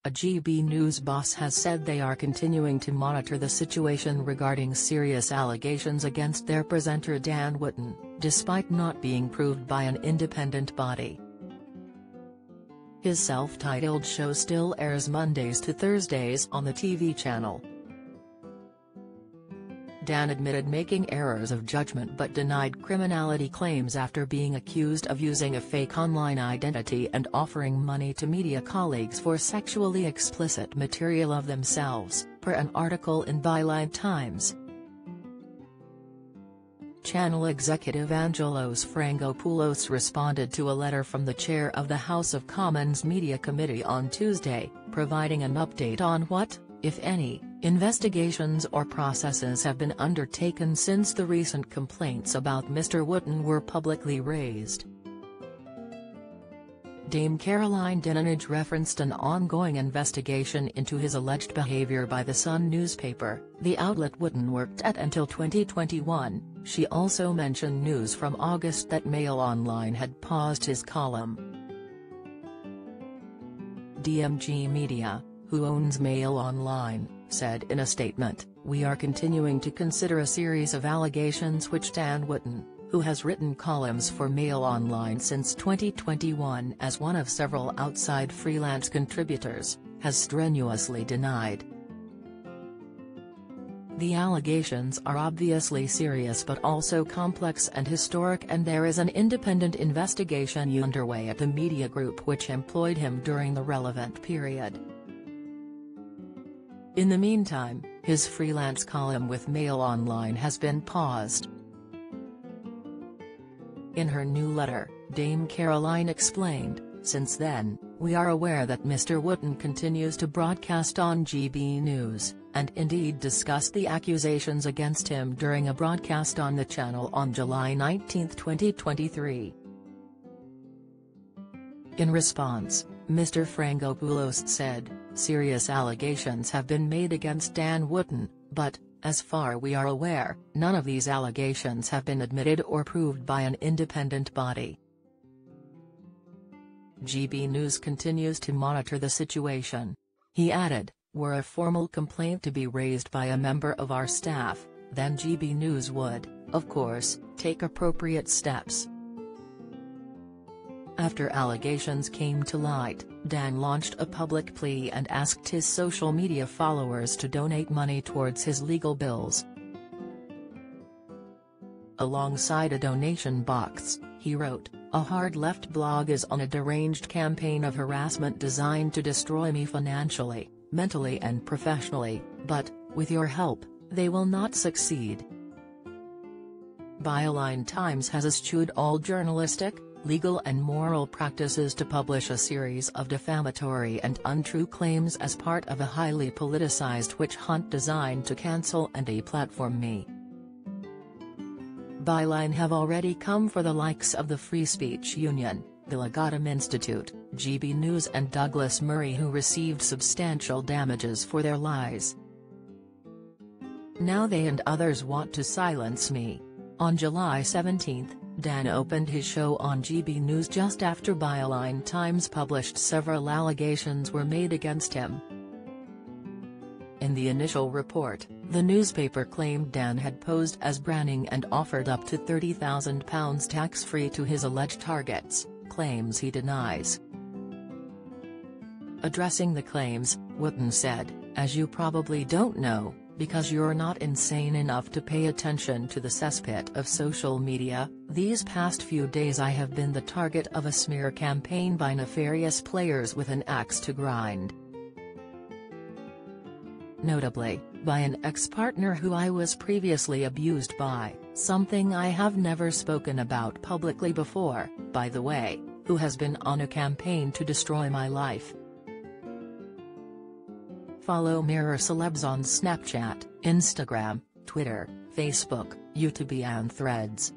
A GB News boss has said they are continuing to monitor the situation regarding serious allegations against their presenter Dan Wootton, despite not being proved by an independent body. His self-titled show still airs Mondays to Thursdays on the TV channel. Dan admitted making errors of judgment but denied criminality claims after being accused of using a fake online identity and offering money to media colleagues for sexually explicit material of themselves, per an article in Byline Times. Channel executive Angelos Frangopoulos responded to a letter from the chair of the House of Commons Media Committee on Tuesday, providing an update on what, if any, investigations or processes have been undertaken since the recent complaints about Mr. Wootton were publicly raised. Dame Caroline Dinenage referenced an ongoing investigation into his alleged behavior by the Sun newspaper, the outlet Wootton worked at until 2021. She also mentioned news from August that Mail Online had paused his column. DMG Media, who owns Mail Online, said in a statement, "We are continuing to consider a series of allegations which Dan Wootton, who has written columns for Mail Online since 2021 as one of several outside freelance contributors, has strenuously denied. The allegations are obviously serious but also complex and historic, and there is an independent investigation underway at the media group which employed him during the relevant period." In the meantime, his freelance column with Mail Online has been paused. In her new letter, Dame Caroline explained, "Since then, we are aware that Mr. Wootton continues to broadcast on GB News, and indeed discussed the accusations against him during a broadcast on the channel on July 19, 2023. In response, Mr. Frangopoulos said, "Serious allegations have been made against Dan Wootton, but, as far we are aware, none of these allegations have been admitted or proved by an independent body." GB News continues to monitor the situation. He added, "Were a formal complaint to be raised by a member of our staff, then GB News would, of course, take appropriate steps." After allegations came to light, Dan launched a public plea and asked his social media followers to donate money towards his legal bills. Alongside a donation box, he wrote, "A hard left blog is on a deranged campaign of harassment designed to destroy me financially, mentally and professionally, but, with your help, they will not succeed." Byline Times has eschewed all journalistic, legal and moral practices to publish a series of defamatory and untrue claims as part of a highly politicized witch hunt designed to cancel and deplatform me. Byline have already come for the likes of the Free Speech Union, the Legatum Institute, GB News and Douglas Murray, who received substantial damages for their lies. Now they and others want to silence me. On July 17, Dan opened his show on GB News just after Byline Times published several allegations were made against him. In the initial report, the newspaper claimed Dan had posed as Branning and offered up to £30,000 tax-free to his alleged targets, claims he denies. Addressing the claims, Wootton said, "As you probably don't know, because you're not insane enough to pay attention to the cesspit of social media, these past few days I have been the target of a smear campaign by nefarious players with an axe to grind. Notably, by an ex-partner who I was previously abused by, something I have never spoken about publicly before, by the way, who has been on a campaign to destroy my life." Follow Mirror Celebs on Snapchat, Instagram, Twitter, Facebook, YouTube and Threads.